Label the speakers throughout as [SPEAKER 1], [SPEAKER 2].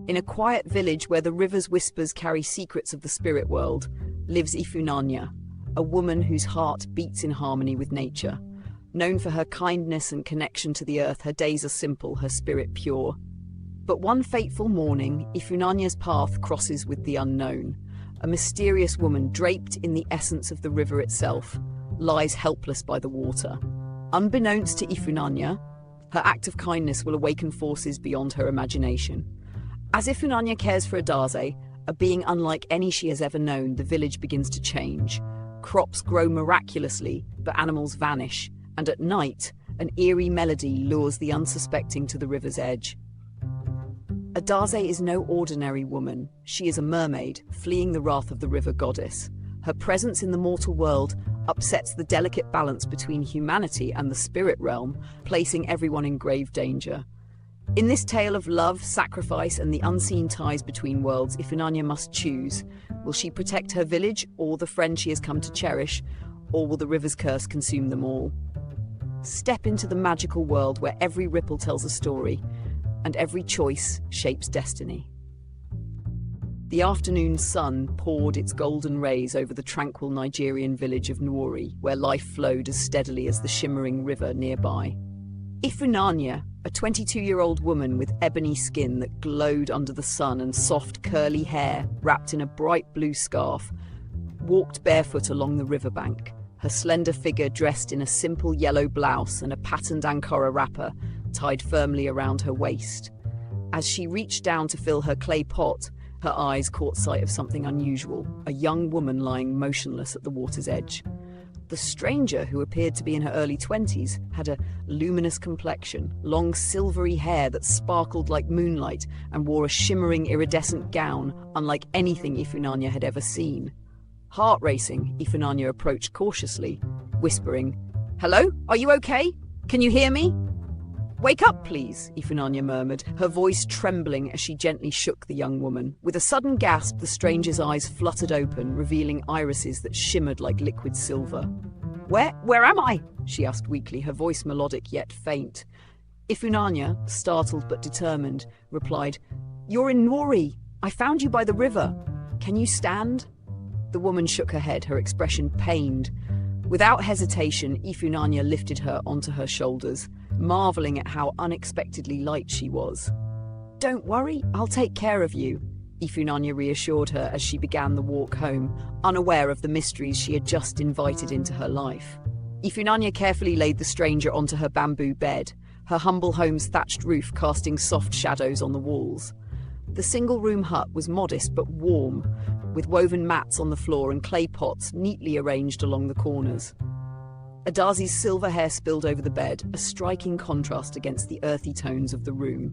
[SPEAKER 1] In a quiet village where the river's whispers carry secrets of the spirit world, lives Ifunanya, a woman whose heart beats in harmony with nature. Known for her kindness and connection to the earth, her days are simple, her spirit pure. But one fateful morning, Ifunanya's path crosses with the unknown. A mysterious woman, draped in the essence of the river itself, lies helpless by the water. Unbeknownst to Ifunanya, her act of kindness will awaken forces beyond her imagination. As Ifunanya cares for Adaze, a being unlike any she has ever known, the village begins to change. Crops grow miraculously, but animals vanish, and at night, an eerie melody lures the unsuspecting to the river's edge. Adaze is no ordinary woman. She is a mermaid, fleeing the wrath of the river goddess. Her presence in the mortal world upsets the delicate balance between humanity and the spirit realm, placing everyone in grave danger. In this tale of love, sacrifice, and the unseen ties between worlds, Ifunanya must choose. Will she protect her village, or the friend she has come to cherish, or will the river's curse consume them all? Step into the magical world where every ripple tells a story, and every choice shapes destiny. The afternoon sun poured its golden rays over the tranquil Nigerian village of Nwori, where life flowed as steadily as the shimmering river nearby. Ifunanya, a 22-year-old woman with ebony skin that glowed under the sun and soft curly hair wrapped in a bright blue scarf, walked barefoot along the riverbank, her slender figure dressed in a simple yellow blouse and a patterned Ankara wrapper tied firmly around her waist. As she reached down to fill her clay pot, her eyes caught sight of something unusual, a young woman lying motionless at the water's edge. The stranger, who appeared to be in her early 20s, had a luminous complexion, long silvery hair that sparkled like moonlight, and wore a shimmering iridescent gown unlike anything Ifunanya had ever seen. Heart racing, Ifunanya approached cautiously, whispering, "Hello? Are you okay? Can you hear me?" "Wake up, please," Ifunanya murmured, her voice trembling as she gently shook the young woman. With a sudden gasp, the stranger's eyes fluttered open, revealing irises that shimmered like liquid silver. Where am I?" she asked weakly, her voice melodic yet faint. Ifunanya, startled but determined, replied, "You're in Nwori. I found you by the river. Can you stand?" The woman shook her head, her expression pained. Without hesitation, Ifunanya lifted her onto her shoulders, marveling at how unexpectedly light she was. "Don't worry, I'll take care of you," Ifunanya reassured her as she began the walk home, unaware of the mysteries she had just invited into her life. Ifunanya carefully laid the stranger onto her bamboo bed, her humble home's thatched roof casting soft shadows on the walls. The single-room hut was modest but warm, with woven mats on the floor and clay pots neatly arranged along the corners. Adaze's silver hair spilled over the bed, a striking contrast against the earthy tones of the room.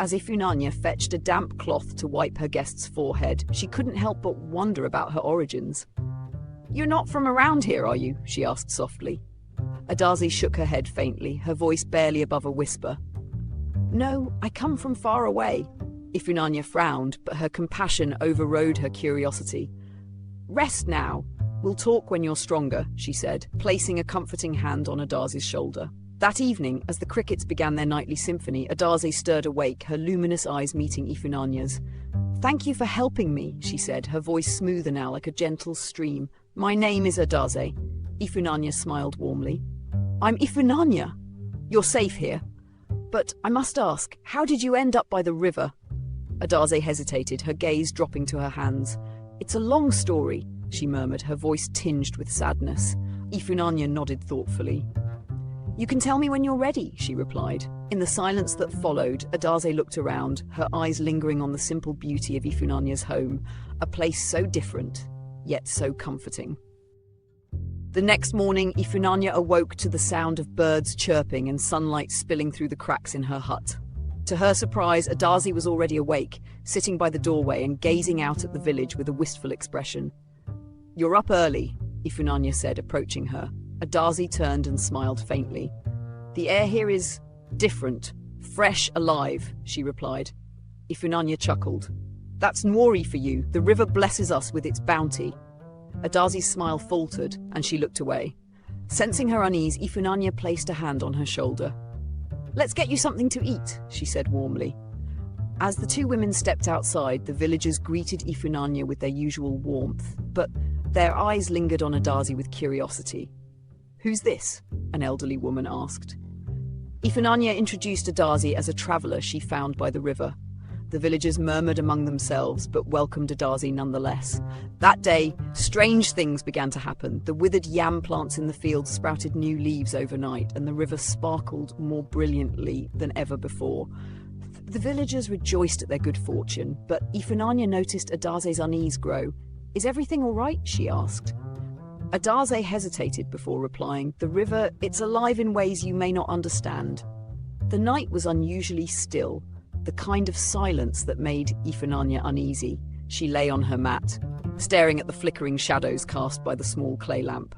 [SPEAKER 1] As Ifunanya fetched a damp cloth to wipe her guest's forehead, she couldn't help but wonder about her origins. "You're not from around here, are you?" she asked softly. Adaze shook her head faintly, her voice barely above a whisper. "No, I come from far away." Ifunanya frowned, but her compassion overrode her curiosity. "Rest now. We'll talk when you're stronger," she said, placing a comforting hand on Adaze's shoulder. That evening, as the crickets began their nightly symphony, Adaze stirred awake, her luminous eyes meeting Ifunanya's. "Thank you for helping me," she said, her voice smoother now like a gentle stream. "My name is Adaze." Ifunanya smiled warmly. "I'm Ifunanya. You're safe here. But I must ask, how did you end up by the river?" Adaze hesitated, her gaze dropping to her hands. "It's a long story," she murmured, her voice tinged with sadness. Ifunanya nodded thoughtfully. "You can tell me when you're ready," she replied. In the silence that followed, Adaze looked around, her eyes lingering on the simple beauty of Ifunanya's home, a place so different, yet so comforting. The next morning, Ifunanya awoke to the sound of birds chirping and sunlight spilling through the cracks in her hut. To her surprise, Adaze was already awake, sitting by the doorway and gazing out at the village with a wistful expression. "You're up early," Ifunanya said, approaching her. Adaze turned and smiled faintly. "The air here is different, fresh, alive," she replied. Ifunanya chuckled. "That's Nwori for you. The river blesses us with its bounty." Adaze's smile faltered, and she looked away. Sensing her unease, Ifunanya placed a hand on her shoulder. "Let's get you something to eat," she said warmly. As the two women stepped outside, the villagers greeted Ifunanya with their usual warmth, but their eyes lingered on Adaze with curiosity. "Who's this?" an elderly woman asked. Ifunanya introduced Adaze as a traveller she found by the river. The villagers murmured among themselves, but welcomed Adaze nonetheless. That day, strange things began to happen. The withered yam plants in the field sprouted new leaves overnight, and the river sparkled more brilliantly than ever before. The villagers rejoiced at their good fortune, but Ifunanya noticed Adaze's unease grow. "Is everything all right?" she asked. Adaze hesitated before replying. "The river, it's alive in ways you may not understand." The night was unusually still, the kind of silence that made Ifunanya uneasy. She lay on her mat, staring at the flickering shadows cast by the small clay lamp.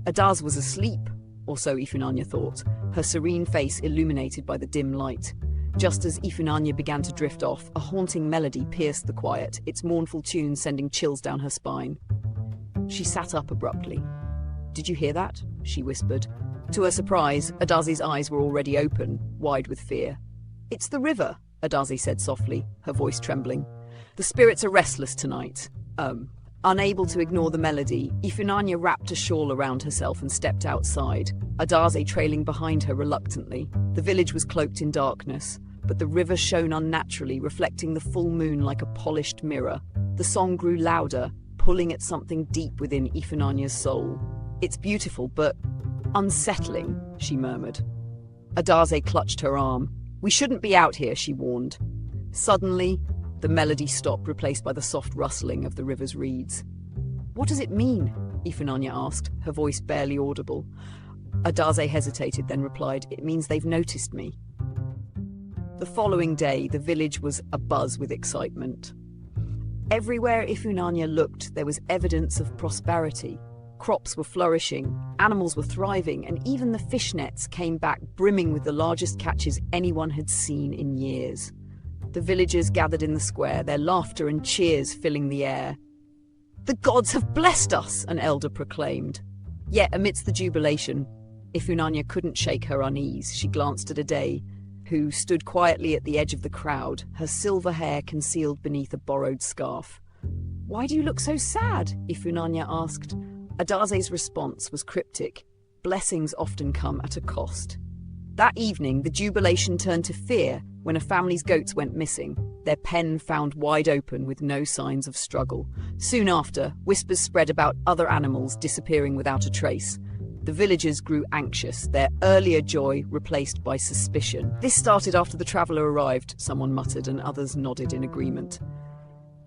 [SPEAKER 1] Adaze was asleep, or so Ifunanya thought, her serene face illuminated by the dim light. Just as Ifunanya began to drift off, a haunting melody pierced the quiet, its mournful tune sending chills down her spine. She sat up abruptly. "Did you hear that?" she whispered. To her surprise, Adaze's eyes were already open, wide with fear. "It's the river," Adaze said softly, her voice trembling. "The spirits are restless tonight." Unable to ignore the melody, Ifunanya wrapped a shawl around herself and stepped outside, Adaze trailing behind her reluctantly. The village was cloaked in darkness, but the river shone unnaturally, reflecting the full moon like a polished mirror. The song grew louder, pulling at something deep within Ifunanya's soul. "It's beautiful, but unsettling," she murmured. Adaze clutched her arm. "We shouldn't be out here," she warned. Suddenly, the melody stopped, replaced by the soft rustling of the river's reeds. "What does it mean?" Ifunanya asked, her voice barely audible. Adaze hesitated, then replied, "It means they've noticed me." The following day, the village was abuzz with excitement. Everywhere Ifunanya looked, there was evidence of prosperity. Crops were flourishing, animals were thriving, and even the fish nets came back brimming with the largest catches anyone had seen in years. The villagers gathered in the square, their laughter and cheers filling the air. "The gods have blessed us," an elder proclaimed. Yet amidst the jubilation, Ifunanya couldn't shake her unease. She glanced at Adaze, who stood quietly at the edge of the crowd, her silver hair concealed beneath a borrowed scarf. "Why do you look so sad?" Ifunanya asked. Adaze's response was cryptic. Blessings often come at a cost. That evening, the jubilation turned to fear when a family's goats went missing, their pen found wide open with no signs of struggle. Soon after, whispers spread about other animals disappearing without a trace. The villagers grew anxious, their earlier joy replaced by suspicion. "This started after the traveller arrived," someone muttered, and others nodded in agreement.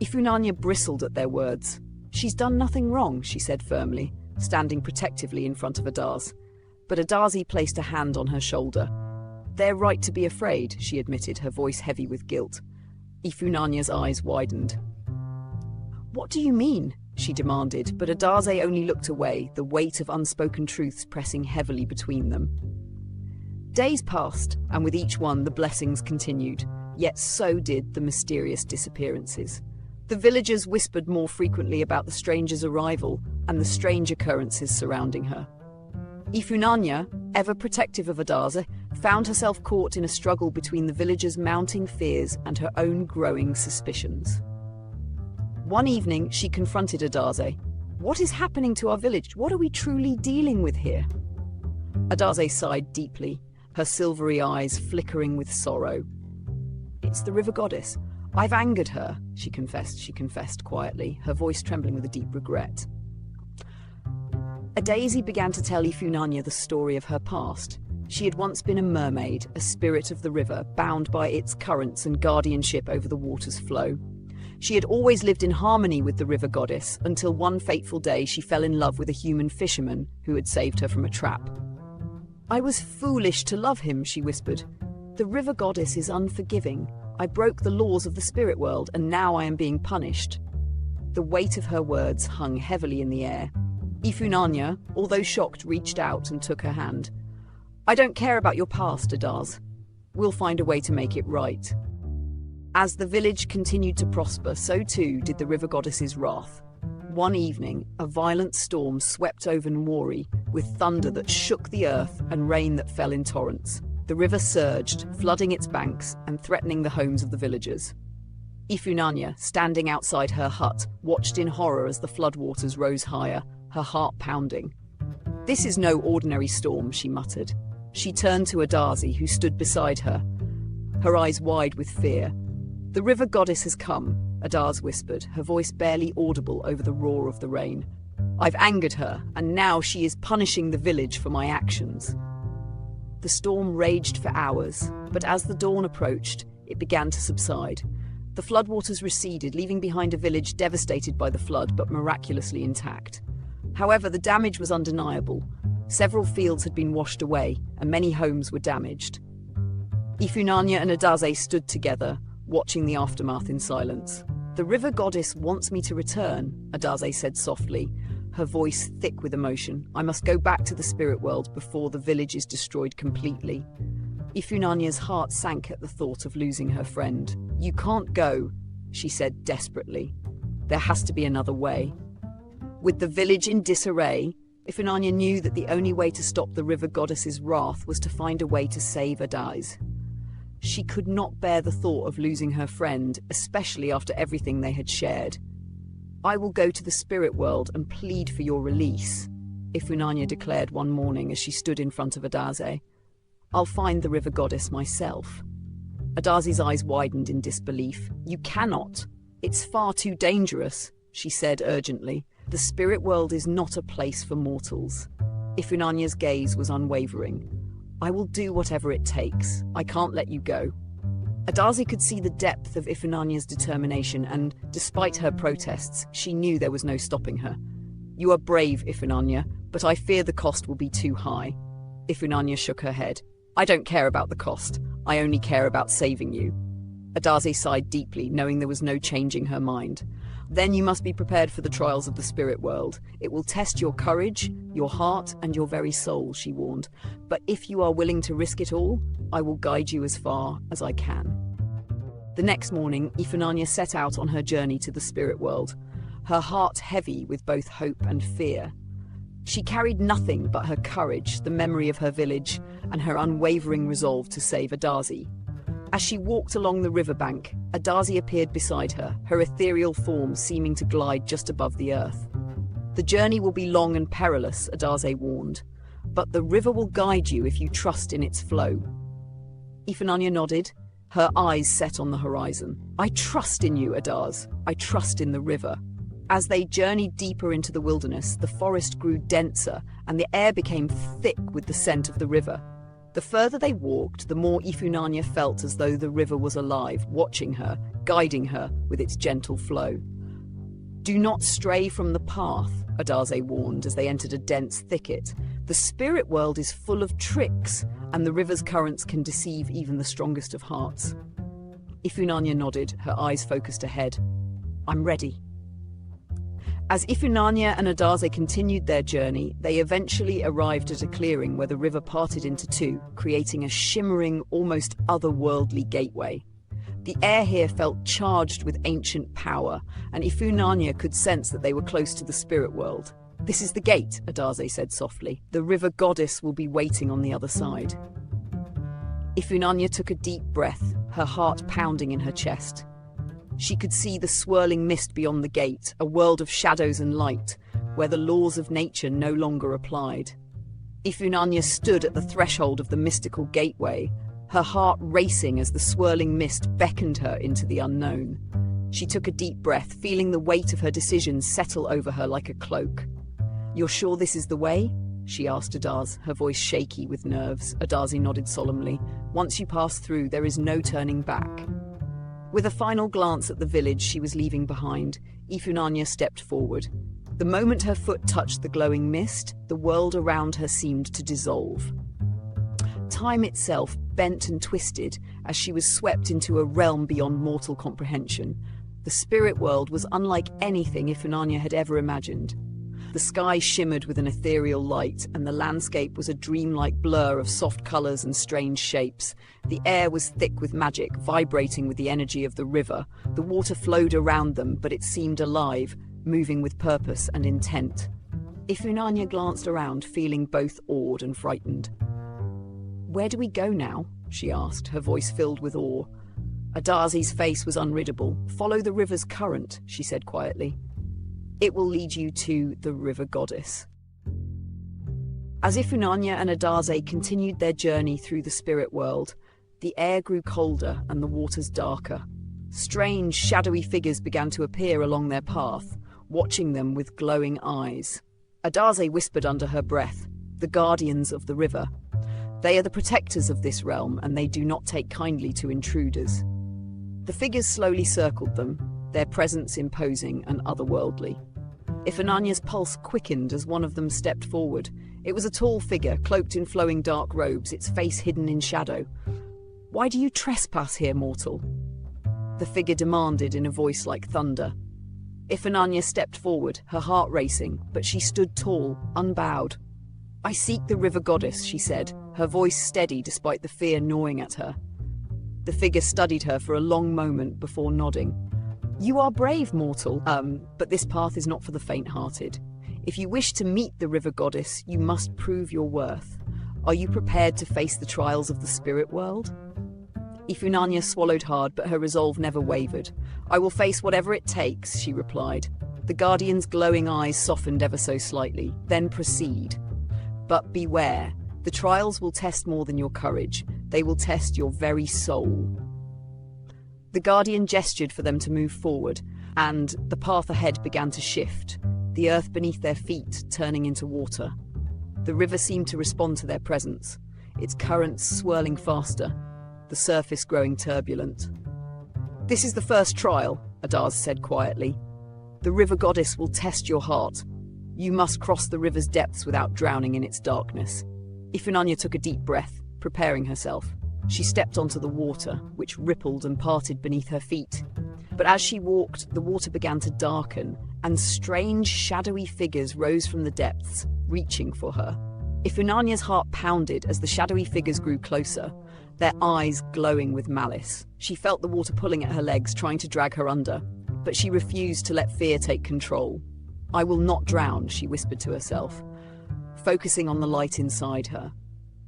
[SPEAKER 1] Ifunanya bristled at their words. "She's done nothing wrong," she said firmly, standing protectively in front of Adaze. But Adaze placed a hand on her shoulder. "They're right to be afraid," she admitted, her voice heavy with guilt. Ifunanya's eyes widened. "What do you mean?" she demanded, but Adaze only looked away, the weight of unspoken truths pressing heavily between them. Days passed, and with each one the blessings continued, yet so did the mysterious disappearances. The villagers whispered more frequently about the stranger's arrival and the strange occurrences surrounding her. Ifunanya, ever protective of Adaze, found herself caught in a struggle between the villagers' mounting fears and her own growing suspicions. One evening, she confronted Adaze. "What is happening to our village? What are we truly dealing with here?" Adaze sighed deeply, her silvery eyes flickering with sorrow. "It's the river goddess. I've angered her," she confessed quietly, her voice trembling with a deep regret. Adaze began to tell Ifunanya the story of her past. She had once been a mermaid, a spirit of the river, bound by its currents and guardianship over the water's flow. She had always lived in harmony with the river goddess, until one fateful day she fell in love with a human fisherman who had saved her from a trap. "I was foolish to love him," she whispered. "The river goddess is unforgiving. I broke the laws of the spirit world, and now I am being punished." The weight of her words hung heavily in the air. Ifunanya, although shocked, reached out and took her hand. "I don't care about your past, Adaze. We'll find a way to make it right." As the village continued to prosper, so too did the river goddess's wrath. One evening, a violent storm swept over Nwari, with thunder that shook the earth and rain that fell in torrents. The river surged, flooding its banks and threatening the homes of the villagers. Ifunanya, standing outside her hut, watched in horror as the floodwaters rose higher, her heart pounding. "This is no ordinary storm," she muttered. She turned to Adaze, who stood beside her, her eyes wide with fear. "The river goddess has come," Adaze whispered, her voice barely audible over the roar of the rain. "I've angered her, and now she is punishing the village for my actions." The storm raged for hours, but as the dawn approached, it began to subside. The floodwaters receded, leaving behind a village devastated by the flood but miraculously intact. However, the damage was undeniable. Several fields had been washed away, and many homes were damaged. Ifunanya and Adaze stood together, watching the aftermath in silence. "The river goddess wants me to return," Adaze said softly, her voice thick with emotion. "I must go back to the spirit world before the village is destroyed completely." Ifunanya's heart sank at the thought of losing her friend. "You can't go," she said desperately. "There has to be another way." With the village in disarray, Ifunanya knew that the only way to stop the river goddess's wrath was to find a way to save Adaze. She could not bear the thought of losing her friend, especially after everything they had shared. "I will go to the spirit world and plead for your release," Ifunanya declared one morning as she stood in front of Adaze. "I'll find the river goddess myself." Adaze's eyes widened in disbelief. "You cannot. It's far too dangerous," she said urgently. "The spirit world is not a place for mortals." Ifunanya's gaze was unwavering. "I will do whatever it takes. I can't let you go." Adaze could see the depth of Ifunanya's determination, and despite her protests, she knew there was no stopping her. "You are brave, Ifunanya, but I fear the cost will be too high." Ifunanya shook her head. "I don't care about the cost. I only care about saving you." Adaze sighed deeply, knowing there was no changing her mind. "Then you must be prepared for the trials of the spirit world. It will test your courage, your heart, and your very soul," she warned. "But if you are willing to risk it all, I will guide you as far as I can." The next morning, Ifunanya set out on her journey to the spirit world, her heart heavy with both hope and fear. She carried nothing but her courage, the memory of her village, and her unwavering resolve to save Adaze. As she walked along the riverbank, Adaze appeared beside her, her ethereal form seeming to glide just above the earth. "The journey will be long and perilous," Adaze warned, "but the river will guide you if you trust in its flow." Ifunanya nodded, her eyes set on the horizon. "I trust in you, Adaze. I trust in the river." As they journeyed deeper into the wilderness, the forest grew denser and the air became thick with the scent of the river. The further they walked, the more Ifunanya felt as though the river was alive, watching her, guiding her with its gentle flow. "Do not stray from the path," Adaze warned as they entered a dense thicket. "The spirit world is full of tricks, and the river's currents can deceive even the strongest of hearts." Ifunanya nodded, her eyes focused ahead. "I'm ready." As Ifunanya and Adaze continued their journey, they eventually arrived at a clearing where the river parted into two, creating a shimmering, almost otherworldly gateway. The air here felt charged with ancient power, and Ifunanya could sense that they were close to the spirit world. "This is the gate," Adaze said softly. "The river goddess will be waiting on the other side." Ifunanya took a deep breath, her heart pounding in her chest. She could see the swirling mist beyond the gate, a world of shadows and light, where the laws of nature no longer applied. Ifunanya stood at the threshold of the mystical gateway, her heart racing as the swirling mist beckoned her into the unknown. She took a deep breath, feeling the weight of her decisions settle over her like a cloak. "You're sure this is the way?" she asked Adaze, her voice shaky with nerves. Adaze nodded solemnly. "Once you pass through, there is no turning back." With a final glance at the village she was leaving behind, Ifunanya stepped forward. The moment her foot touched the glowing mist, the world around her seemed to dissolve. Time itself bent and twisted as she was swept into a realm beyond mortal comprehension. The spirit world was unlike anything Ifunanya had ever imagined. The sky shimmered with an ethereal light, and the landscape was a dreamlike blur of soft colours and strange shapes. The air was thick with magic, vibrating with the energy of the river. The water flowed around them, but it seemed alive, moving with purpose and intent. Ifunanya glanced around, feeling both awed and frightened. "Where do we go now?" she asked, her voice filled with awe. Adaze's face was unreadable. "Follow the river's current," she said quietly. "It will lead you to the river goddess." As Ifunanya and Adaze continued their journey through the spirit world, the air grew colder and the waters darker. Strange, shadowy figures began to appear along their path, watching them with glowing eyes. Adaze whispered under her breath, "The guardians of the river. They are the protectors of this realm, and they do not take kindly to intruders." The figures slowly circled them, their presence imposing and otherworldly. Ifunanya's pulse quickened as one of them stepped forward. It was a tall figure, cloaked in flowing dark robes, its face hidden in shadow. "Why do you trespass here, mortal?" the figure demanded in a voice like thunder. Ifunanya stepped forward, her heart racing, but she stood tall, unbowed. "I seek the river goddess," she said, her voice steady despite the fear gnawing at her. The figure studied her for a long moment before nodding. "You are brave, mortal, but this path is not for the faint-hearted. If you wish to meet the river goddess, you must prove your worth. Are you prepared to face the trials of the spirit world?" Ifunanya swallowed hard, but her resolve never wavered. "I will face whatever it takes," she replied. The guardian's glowing eyes softened ever so slightly. "Then proceed. But beware, the trials will test more than your courage. They will test your very soul." The guardian gestured for them to move forward, and the path ahead began to shift, the earth beneath their feet turning into water. The river seemed to respond to their presence, its currents swirling faster, the surface growing turbulent. "This is the first trial," Adaze said quietly. "The river goddess will test your heart. You must cross the river's depths without drowning in its darkness." Ifunanya took a deep breath, preparing herself. She stepped onto the water, which rippled and parted beneath her feet. But as she walked, the water began to darken, and strange, shadowy figures rose from the depths, reaching for her. Ifunanya's heart pounded as the shadowy figures grew closer, their eyes glowing with malice. She felt the water pulling at her legs, trying to drag her under, but she refused to let fear take control. "I will not drown," she whispered to herself, focusing on the light inside her.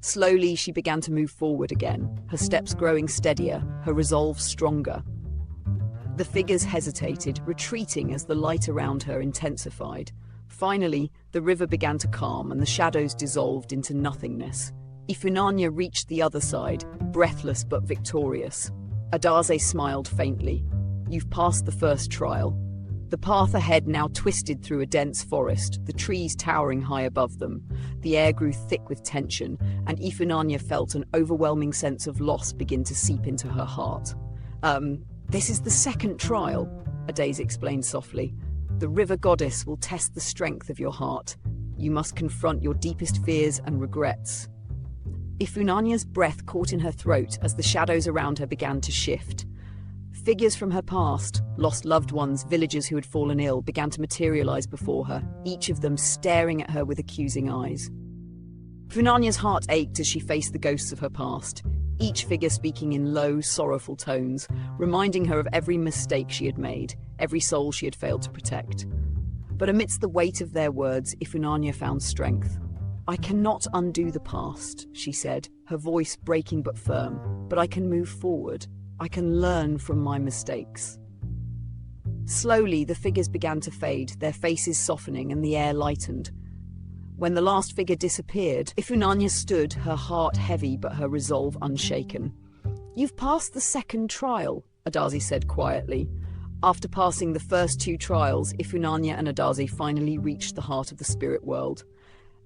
[SPEAKER 1] Slowly, she began to move forward again, her steps growing steadier, her resolve stronger. The figures hesitated, retreating as the light around her intensified. Finally, the river began to calm and the shadows dissolved into nothingness. Ifunanya reached the other side, breathless but victorious. Adaze smiled faintly. "You've passed the first trial." The path ahead now twisted through a dense forest, the trees towering high above them. The air grew thick with tension, and Ifunanya felt an overwhelming sense of loss begin to seep into her heart. This is the second trial," Adaze explained softly. "The river goddess will test the strength of your heart. You must confront your deepest fears and regrets." Ifunanya's breath caught in her throat as the shadows around her began to shift. Figures from her past, lost loved ones, villagers who had fallen ill, began to materialize before her, each of them staring at her with accusing eyes. Ifunanya's heart ached as she faced the ghosts of her past, each figure speaking in low, sorrowful tones, reminding her of every mistake she had made, every soul she had failed to protect. But amidst the weight of their words, Ifunanya found strength. "I cannot undo the past," she said, her voice breaking but firm, "but I can move forward. I can learn from my mistakes." Slowly, the figures began to fade, their faces softening and the air lightened. When the last figure disappeared, Ifunanya stood, her heart heavy but her resolve unshaken. "You've passed the second trial," Adaze said quietly. After passing the first two trials, Ifunanya and Adaze finally reached the heart of the spirit world.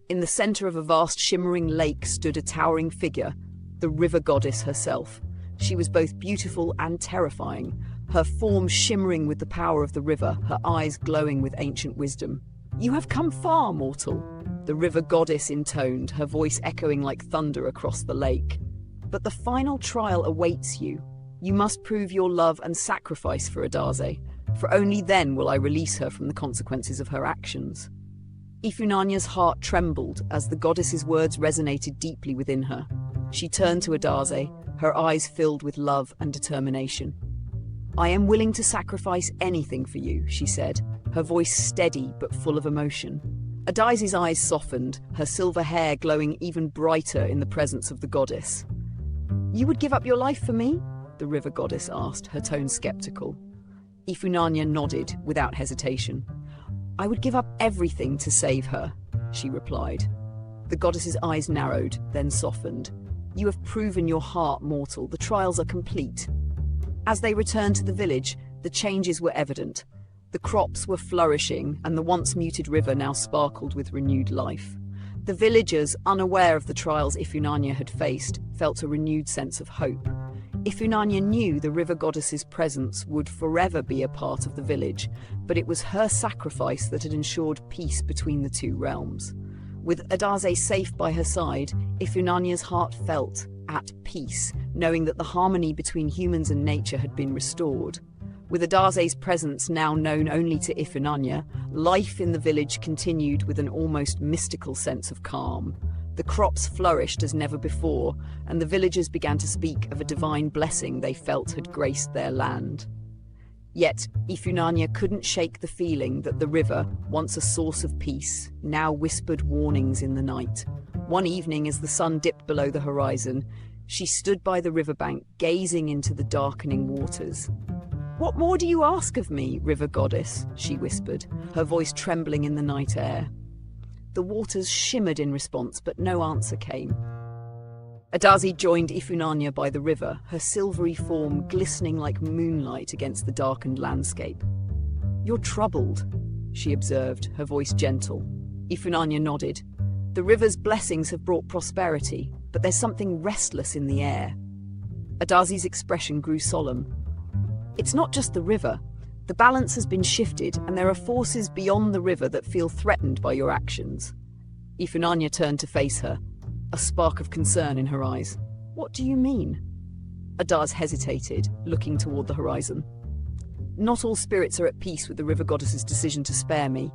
[SPEAKER 1] In the center of a vast shimmering lake stood a towering figure, the river goddess herself. She was both beautiful and terrifying, her form shimmering with the power of the river, her eyes glowing with ancient wisdom. "You have come far, mortal," the river goddess intoned, her voice echoing like thunder across the lake. "But the final trial awaits you. You must prove your love and sacrifice for Adaze, for only then will I release her from the consequences of her actions." Ifunanya's heart trembled as the goddess's words resonated deeply within her. She turned to Adaze, her eyes filled with love and determination. "I am willing to sacrifice anything for you," she said, her voice steady but full of emotion. Adaze's eyes softened, her silver hair glowing even brighter in the presence of the goddess. "You would give up your life for me?" the river goddess asked, her tone skeptical. Ifunanya nodded without hesitation. "I would give up everything to save her," she replied. The goddess's eyes narrowed, then softened. "You have proven your heart mortal. The trials are complete." As they returned to the village, the changes were evident. The crops were flourishing, and the once muted river now sparkled with renewed life. The villagers, unaware of the trials Ifunanya had faced, felt a renewed sense of hope. Ifunanya knew the river goddess's presence would forever be a part of the village, but it was her sacrifice that had ensured peace between the two realms. With Adaze safe by her side, Ifunanya's heart felt at peace, knowing that the harmony between humans and nature had been restored. With Adaze's presence now known only to Ifunanya, life in the village continued with an almost mystical sense of calm. The crops flourished as never before, and the villagers began to speak of a divine blessing they felt had graced their land. Yet, Ifunanya couldn't shake the feeling that the river, once a source of peace, now whispered warnings in the night. One evening, as the sun dipped below the horizon, she stood by the riverbank, gazing into the darkening waters. "What more do you ask of me, river goddess?" she whispered, her voice trembling in the night air. The waters shimmered in response, but no answer came. Adaze joined Ifunanya by the river, her silvery form glistening like moonlight against the darkened landscape. "You're troubled," she observed, her voice gentle. Ifunanya nodded. "The river's blessings have brought prosperity, but there's something restless in the air." Adaze's expression grew solemn. "It's not just the river. The balance has been shifted, and there are forces beyond the river that feel threatened by your actions." Ifunanya turned to face her, a spark of concern in her eyes. "What do you mean?" Adaze hesitated, looking toward the horizon. "Not all spirits are at peace with the river goddess's decision to spare me.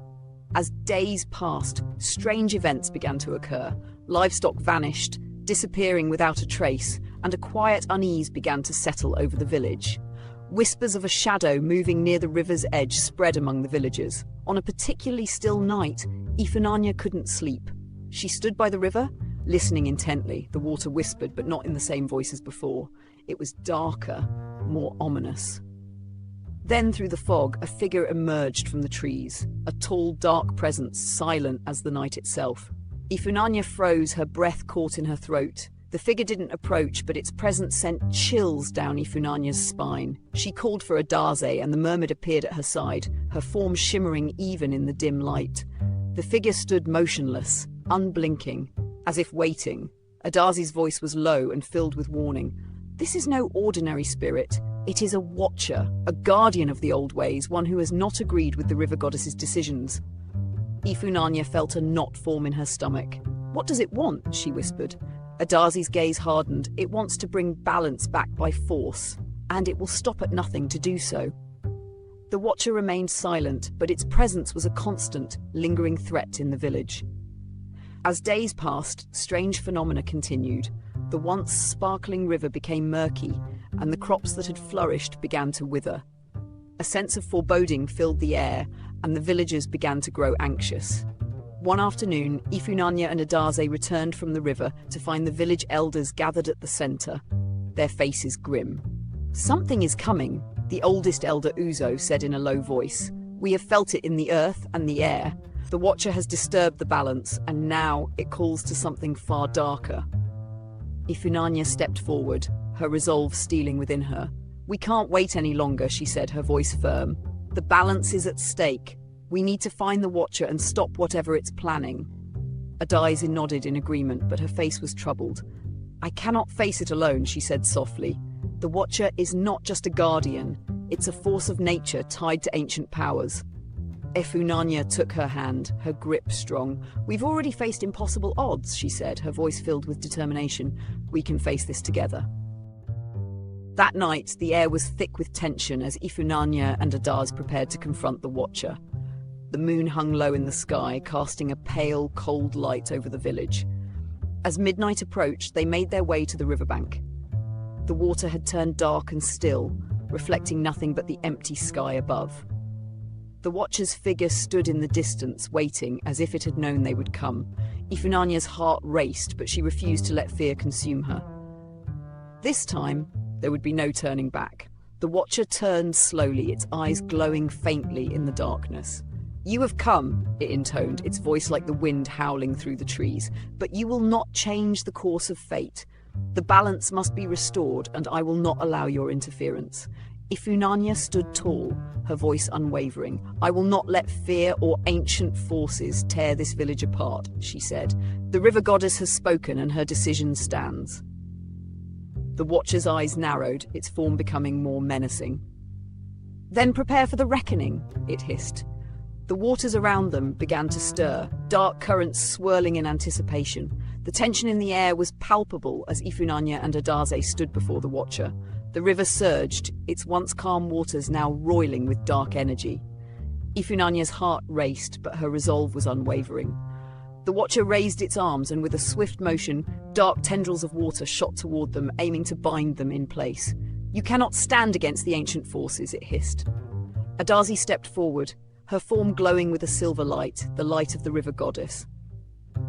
[SPEAKER 1] As days passed, strange events began to occur. Livestock vanished, disappearing without a trace, and a quiet unease began to settle over the village. Whispers of a shadow moving near the river's edge spread among the villagers. On a particularly still night, Ifunanya couldn't sleep. She stood by the river, listening intently. The water whispered, but not in the same voice as before. It was darker, more ominous. Then, through the fog, a figure emerged from the trees, a tall, dark presence, silent as the night itself. Ifunanya froze, her breath caught in her throat. The figure didn't approach, but its presence sent chills down Ifunanya's spine. She called for Adaze, and the mermaid appeared at her side, her form shimmering even in the dim light. The figure stood motionless, unblinking, as if waiting. Adaze's voice was low and filled with warning. "This is no ordinary spirit. It is a watcher, a guardian of the old ways, one who has not agreed with the river goddess's decisions." Ifunanya felt a knot form in her stomach. "What does it want?" she whispered. Adaze's gaze hardened. "It wants to bring balance back by force, and it will stop at nothing to do so." The watcher remained silent, but its presence was a constant, lingering threat in the village. As days passed, strange phenomena continued. The once sparkling river became murky, and the crops that had flourished began to wither. A sense of foreboding filled the air, and the villagers began to grow anxious. One afternoon, Ifunanya and Adaze returned from the river to find the village elders gathered at the center, their faces grim. "Something is coming," the oldest elder Uzo said in a low voice. "We have felt it in the earth and the air. The Watcher has disturbed the balance, and now it calls to something far darker." Ifunanya stepped forward, her resolve stealing within her. "We can't wait any longer," she said, her voice firm. "The balance is at stake. We need to find the Watcher and stop whatever it's planning." Adaze nodded in agreement, but her face was troubled. "I cannot face it alone," she said softly. "The Watcher is not just a guardian. It's a force of nature tied to ancient powers." Ifunanya took her hand, her grip strong. "We've already faced impossible odds," she said, her voice filled with determination. "We can face this together." That night, the air was thick with tension as Ifunanya and Adaze prepared to confront the Watcher. The moon hung low in the sky, casting a pale, cold light over the village. As midnight approached, they made their way to the riverbank. The water had turned dark and still, reflecting nothing but the empty sky above. The Watcher's figure stood in the distance, waiting as if it had known they would come. Ifunanya's heart raced, but she refused to let fear consume her. This time, there would be no turning back. The Watcher turned slowly, its eyes glowing faintly in the darkness. "You have come," it intoned, its voice like the wind howling through the trees, "but you will not change the course of fate. The balance must be restored, and I will not allow your interference." Ifunanya stood tall, her voice unwavering. "I will not let fear or ancient forces tear this village apart," she said. "The river goddess has spoken, and her decision stands." The Watcher's eyes narrowed, its form becoming more menacing. "Then prepare for the reckoning," it hissed. The waters around them began to stir, dark currents swirling in anticipation. The tension in the air was palpable as Ifunanya and Adaze stood before the Watcher. The river surged, its once calm waters now roiling with dark energy. Ifunanya's heart raced, but her resolve was unwavering. The Watcher raised its arms, and with a swift motion, dark tendrils of water shot toward them, aiming to bind them in place. "You cannot stand against the ancient forces," it hissed. Adaze stepped forward, her form glowing with a silver light, the light of the river goddess.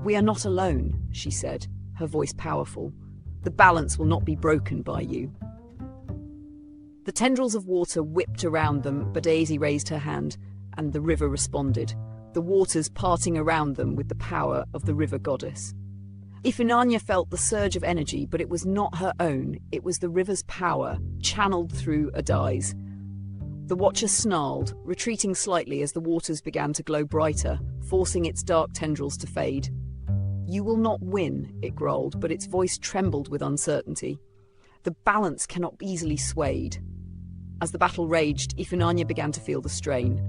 [SPEAKER 1] "We are not alone," she said, her voice powerful. "The balance will not be broken by you." The tendrils of water whipped around them, but Adaze raised her hand, and the river responded, the waters parting around them with the power of the river goddess. Ifunanya felt the surge of energy, but it was not her own. It was the river's power, channeled through Adaze. The Watcher snarled, retreating slightly as the waters began to glow brighter, forcing its dark tendrils to fade. "You will not win," it growled, but its voice trembled with uncertainty. "The balance cannot be easily swayed." As the battle raged, Ifunanya began to feel the strain.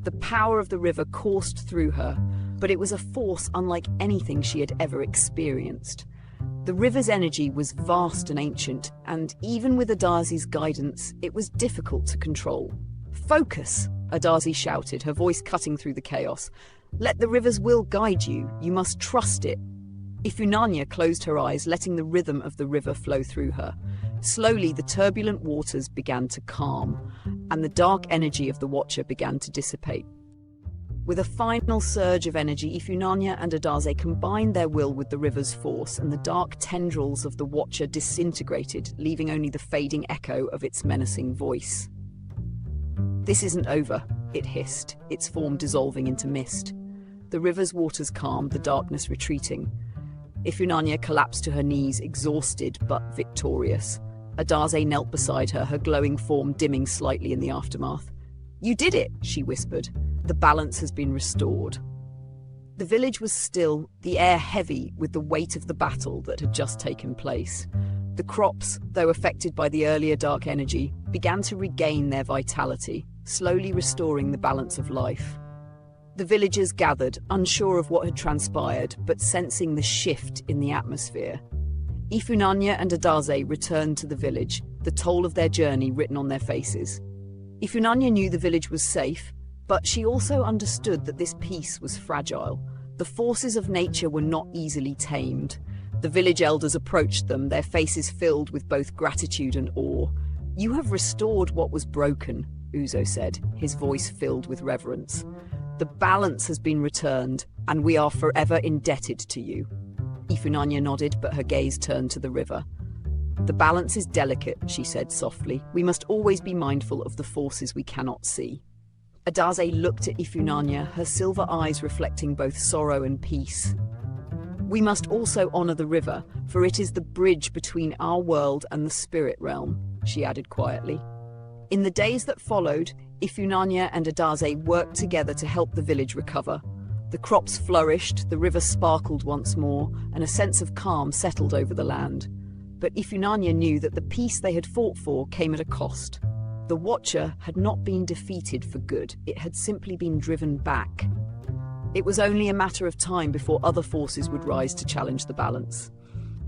[SPEAKER 1] The power of the river coursed through her, but it was a force unlike anything she had ever experienced. The river's energy was vast and ancient, and even with Adaze's guidance, it was difficult to control. "Focus!" Adaze shouted, her voice cutting through the chaos. "Let the river's will guide you. You must trust it." Ifunanya closed her eyes, letting the rhythm of the river flow through her. Slowly, the turbulent waters began to calm, and the dark energy of the Watcher began to dissipate. With a final surge of energy, Ifunanya and Adaze combined their will with the river's force, and the dark tendrils of the Watcher disintegrated, leaving only the fading echo of its menacing voice. "This isn't over," it hissed, its form dissolving into mist. The river's waters calmed, the darkness retreating. Ifunanya collapsed to her knees, exhausted but victorious. Adaze knelt beside her, her glowing form dimming slightly in the aftermath. "You did it," she whispered. "The balance has been restored." The village was still, the air heavy with the weight of the battle that had just taken place. The crops, though affected by the earlier dark energy, began to regain their vitality, slowly restoring the balance of life. The villagers gathered, unsure of what had transpired, but sensing the shift in the atmosphere. Ifunanya and Adaze returned to the village, the toll of their journey written on their faces. Ifunanya knew the village was safe, but she also understood that this peace was fragile. The forces of nature were not easily tamed. The village elders approached them, their faces filled with both gratitude and awe. "You have restored what was broken," Uzo said, his voice filled with reverence. "The balance has been returned, and we are forever indebted to you." Ifunanya nodded, but her gaze turned to the river. "The balance is delicate," she said softly. "We must always be mindful of the forces we cannot see." Adaze looked at Ifunanya, her silver eyes reflecting both sorrow and peace. "We must also honor the river, for it is the bridge between our world and the spirit realm," she added quietly. In the days that followed, Ifunanya and Adaze worked together to help the village recover. The crops flourished, the river sparkled once more, and a sense of calm settled over the land. But Ifunanya knew that the peace they had fought for came at a cost. The Watcher had not been defeated for good, it had simply been driven back. It was only a matter of time before other forces would rise to challenge the balance.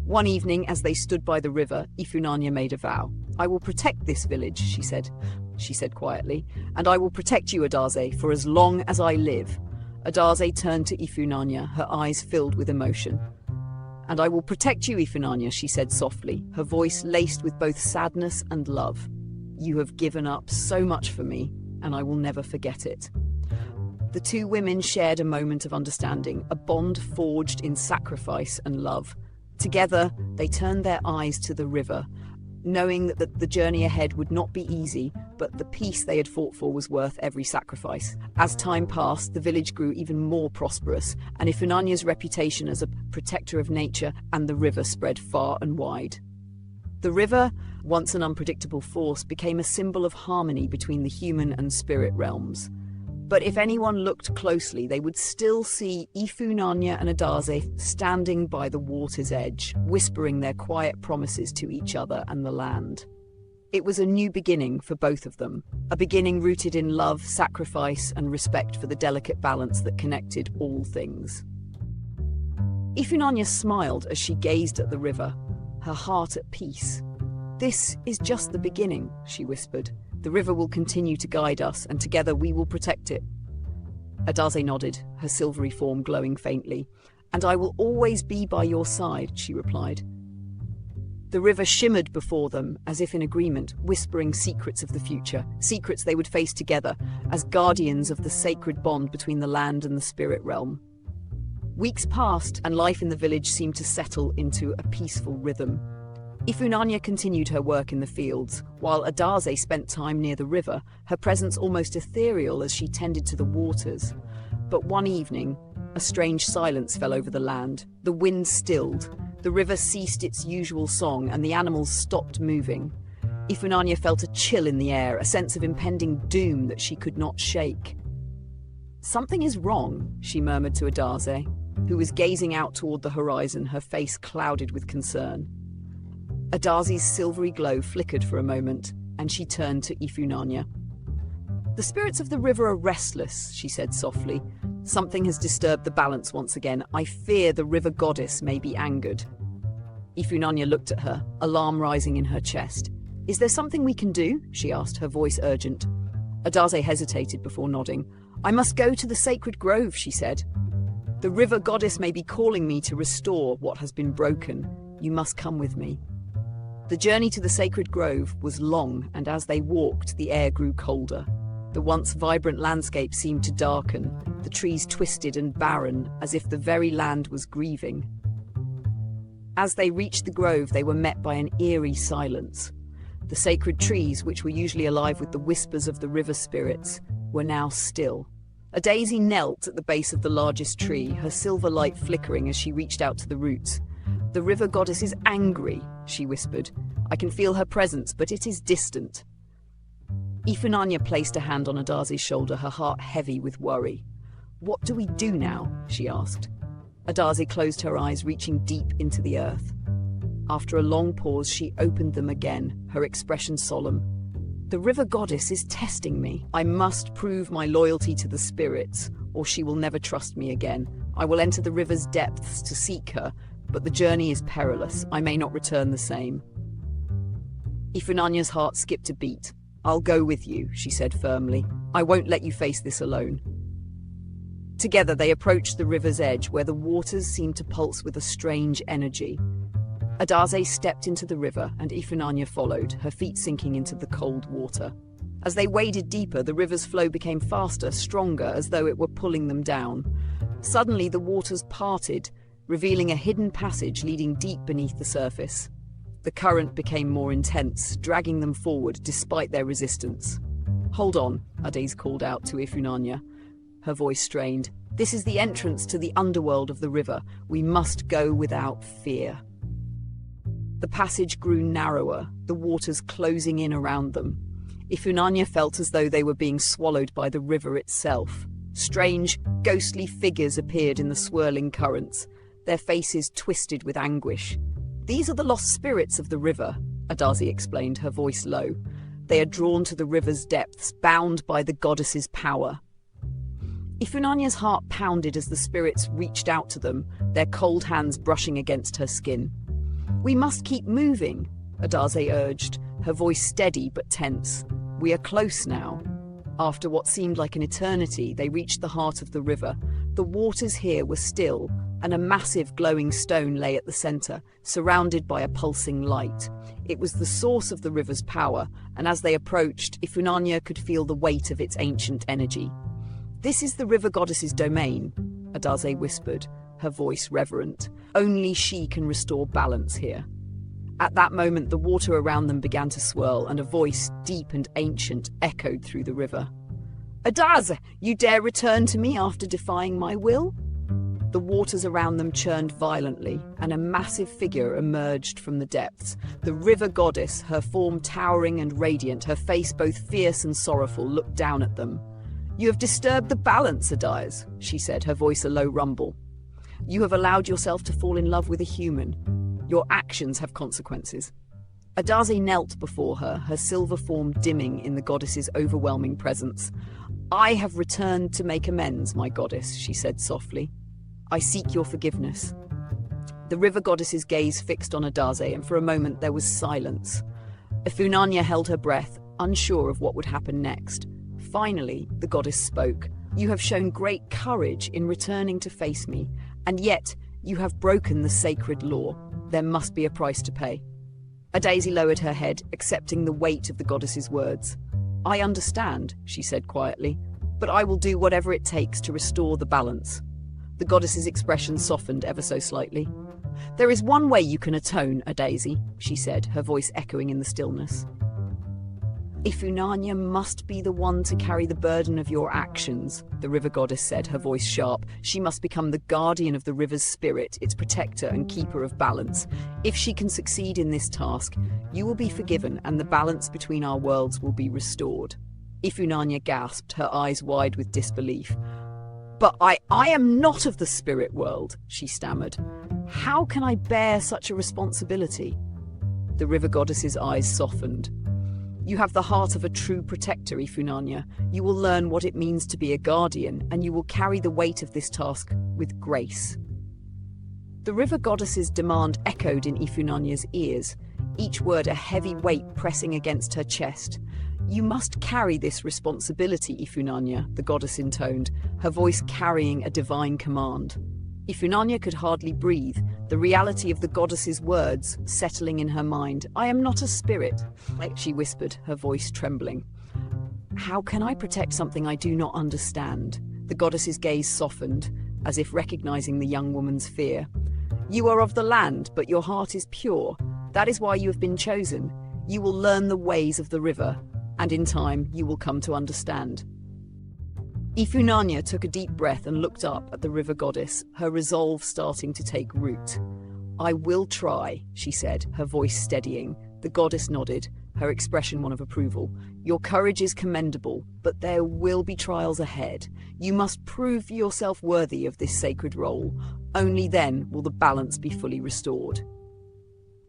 [SPEAKER 1] One evening, as they stood by the river, Ifunanya made a vow. "I will protect this village," she said quietly, "and I will protect you, Adaze, for as long as I live." Adaze turned to Ifunanya, her eyes filled with emotion. "And I will protect you, Ifunanya," she said softly, her voice laced with both sadness and love. "You have given up so much for me, and I will never forget it." The two women shared a moment of understanding, a bond forged in sacrifice and love. Together, they turned their eyes to the river, knowing that the journey ahead would not be easy, but the peace they had fought for was worth every sacrifice. As time passed, the village grew even more prosperous, and Ifunanya's reputation as a protector of nature and the river spread far and wide. The river, once an unpredictable force, became a symbol of harmony between the human and spirit realms. But if anyone looked closely, they would still see Ifunanya and Adaze standing by the water's edge, whispering their quiet promises to each other and the land. It was a new beginning for both of them, a beginning rooted in love, sacrifice, and respect for the delicate balance that connected all things. Ifunanya smiled as she gazed at the river, her heart at peace. "This is just the beginning," she whispered. "The river will continue to guide us, and together we will protect it." Adaze nodded, her silvery form glowing faintly. "And I will always be by your side," she replied. The river shimmered before them, as if in agreement, whispering secrets of the future, secrets they would face together, as guardians of the sacred bond between the land and the spirit realm. Weeks passed, and life in the village seemed to settle into a peaceful rhythm. Ifunanya continued her work in the fields, while Adaze spent time near the river, her presence almost ethereal as she tended to the waters. But one evening, a strange silence fell over the land. The wind stilled, the river ceased its usual song, and the animals stopped moving. Ifunanya felt a chill in the air, a sense of impending doom that she could not shake. "Something is wrong," she murmured to Adaze, who was gazing out toward the horizon, her face clouded with concern. Adaze's silvery glow flickered for a moment, and she turned to Ifunanya. "The spirits of the river are restless," she said softly. "Something has disturbed the balance once again. I fear the river goddess may be angered." Ifunanya looked at her, alarm rising in her chest. "Is there something we can do?" she asked, her voice urgent. Adaze hesitated before nodding. "I must go to the sacred grove," she said. "The river goddess may be calling me to restore what has been broken. You must come with me." The journey to the sacred grove was long, and as they walked, the air grew colder. The once vibrant landscape seemed to darken, the trees twisted and barren, as if the very land was grieving. As they reached the grove, they were met by an eerie silence. The sacred trees, which were usually alive with the whispers of the river spirits, were now still. Adaze knelt at the base of the largest tree, her silver light flickering as she reached out to the roots. "The river goddess is angry," she whispered. "I can feel her presence, but it is distant." Ifunanya placed a hand on Adaze's shoulder, her heart heavy with worry. "What do we do now?" she asked. Adaze closed her eyes, reaching deep into the earth. After a long pause, she opened them again, her expression solemn. "The river goddess is testing me. I must prove my loyalty to the spirits, or she will never trust me again. I will enter the river's depths to seek her, but the journey is perilous. I may not return the same." Ifunanya's heart skipped a beat. "I'll go with you," she said firmly. "I won't let you face this alone." Together they approached the river's edge, where the waters seemed to pulse with a strange energy. Adaze stepped into the river, and Ifunanya followed, her feet sinking into the cold water. As they waded deeper, the river's flow became faster, stronger, as though it were pulling them down. Suddenly the waters parted, revealing a hidden passage leading deep beneath the surface. The current became more intense, dragging them forward despite their resistance. "Hold on," Adaze called out to Ifunanya, her voice strained. "This is the entrance to the underworld of the river. We must go without fear." The passage grew narrower, the waters closing in around them. Ifunanya felt as though they were being swallowed by the river itself. Strange, ghostly figures appeared in the swirling currents, their faces twisted with anguish. "These are the lost spirits of the river," Adaze explained, her voice low. "They are drawn to the river's depths, bound by the goddess's power." Ifunanya's heart pounded as the spirits reached out to them, their cold hands brushing against her skin. "We must keep moving," Adaze urged, her voice steady but tense. "We are close now." After what seemed like an eternity, they reached the heart of the river. The waters here were still, and a massive glowing stone lay at the center, surrounded by a pulsing light. It was the source of the river's power, and as they approached, Ifunanya could feel the weight of its ancient energy. This is the river goddess's domain, Adaze whispered, her voice reverent. Only she can restore balance here. At that moment, the water around them began to swirl, and a voice, deep and ancient, echoed through the river. Adaze, you dare return to me after defying my will? The waters around them churned violently, and a massive figure emerged from the depths. The river goddess, her form towering and radiant, her face both fierce and sorrowful, looked down at them. You have disturbed the balance, Adaze, she said, her voice a low rumble. You have allowed yourself to fall in love with a human. Your actions have consequences. Adaze knelt before her, her silver form dimming in the goddess's overwhelming presence. I have returned to make amends, my goddess, she said softly. I seek your forgiveness. The river goddess's gaze fixed on Adaze, and for a moment there was silence. Ifunanya held her breath, unsure of what would happen next. Finally, the goddess spoke. You have shown great courage in returning to face me, and yet you have broken the sacred law. There must be a price to pay. Adaze lowered her head, accepting the weight of the goddess's words. I understand, she said quietly, but I will do whatever it takes to restore the balance. The goddess's expression softened ever so slightly. There is one way you can atone, Adaze, she said, her voice echoing in the stillness. Ifunanya must be the one to carry the burden of your actions, the river goddess said, her voice sharp. She must become the guardian of the river's spirit, its protector and keeper of balance. If she can succeed in this task, you will be forgiven and the balance between our worlds will be restored. Ifunanya gasped, her eyes wide with disbelief. But I am not of the spirit world, she stammered. How can I bear such a responsibility? The river goddess's eyes softened. You have the heart of a true protector, Ifunanya. You will learn what it means to be a guardian, and you will carry the weight of this task with grace. The river goddess's demand echoed in Ifunanya's ears, each word a heavy weight pressing against her chest. You must carry this responsibility, Ifunanya, the goddess intoned, her voice carrying a divine command. Ifunanya could hardly breathe, the reality of the goddess's words settling in her mind. I am not a spirit, she whispered, her voice trembling. How can I protect something I do not understand? The goddess's gaze softened, as if recognizing the young woman's fear. You are of the land, but your heart is pure. That is why you have been chosen. You will learn the ways of the river, and in time you will come to understand. Ifunanya took a deep breath and looked up at the river goddess, her resolve starting to take root. I will try, she said, her voice steadying. The goddess nodded, her expression one of approval. Your courage is commendable, but there will be trials ahead. You must prove yourself worthy of this sacred role. Only then will the balance be fully restored.